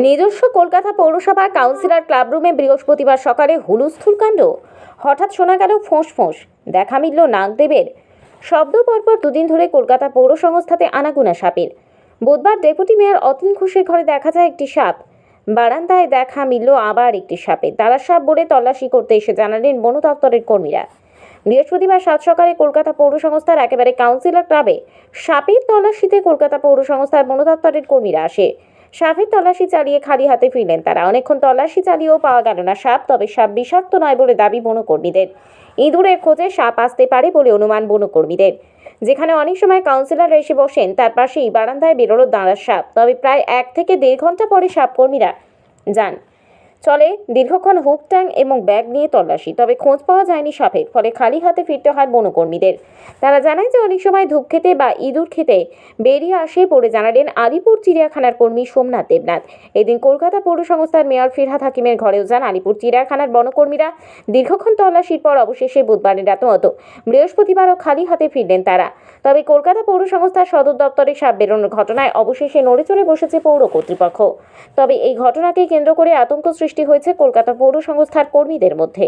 নিজস্ব কলকাতা পৌরসভার কাউন্সিলর ক্লাবরুমে বৃহস্পতিবার সকালে হুলস্থুল কাণ্ড। হঠাৎ শোনা গেল ফোঁস ফোঁস, দেখা মিলল নাগদেবের শব্দ। পরপর দুদিন ধরে কলকাতা পৌর সংস্থাতে আনাগোনা সাপের। বুধবার ডেপুটি মেয়র অতীন ঘোষের ঘরে দেখা যায় একটি সাপ। বারান্দায় দেখা মিলল আবার একটি সাপের। তারা সাপ বলে তল্লাশি করতে এসে জানালেন বন দপ্তরের কর্মীরা। বৃহস্পতিবার সাত সকালে কলকাতা পৌর সংস্থার একেবারে কাউন্সিলর ক্লাবে সাপের তল্লাশিতে কলকাতা পৌর সংস্থার বন দপ্তরের কর্মীরা আসে। সাপের তল্লাশি চালিয়ে খালি হাতে ফিরলেন তারা। অনেকক্ষণ তল্লাশি চালিয়েও পাওয়া গেল না সাপ। তবে সাপ বিষাক্ত নয় বলে দাবি বনকর্মীদের। ইঁদুরের খোঁজে সাপ আসতে পারে বলে অনুমান বনকর্মীদের। যেখানে অনেক সময় কাউন্সিলররা এসে বসেন তার পাশেই বারান্দায় বেরোলো দাঁড়ার সাপ। তবে প্রায় 1 থেকে 1.5 ঘন্টা পরে সাপ কর্মীরা যান। চলে দীর্ঘক্ষণ হুক ট্যাং এবং ব্যাগ নিয়ে তল্লাশি, তবে খোঁজ পাওয়া যায়নি সাপের। ফলে খালি হাতে ফিরতে হয় বনকর্মীদের। তারা জানায় যে অনেক সময় ধূপ খেতে বা ইঁদুর খেতে বেরিয়ে আসে বলে জানালেন আলিপুর চিড়িয়াখানার কর্মী সোমনাথ দেবনাথ। এদিন কলকাতা পৌর সংস্থার মেয়র ফিরহাদ হাকিমের ঘরেও যান আলিপুর চিড়িয়াখানার বনকর্মীরা। দীর্ঘক্ষণ তল্লাশির পর অবশেষে বুধবারের রাত মতো বৃহস্পতিবারও খালি হাতে ফিরলেন তারা। তবে কলকাতা পৌর সংস্থার সদর দপ্তরে সাপ বেরোনোর ঘটনায় অবশেষে নড়ে চড়ে বসেছে পৌর কর্তৃপক্ষ। তবে এই ঘটনাকে কেন্দ্র করে আতঙ্ক সৃষ্টি হয়েছে কলকাতা পৌর সংস্থার কর্মীদের মধ্যে।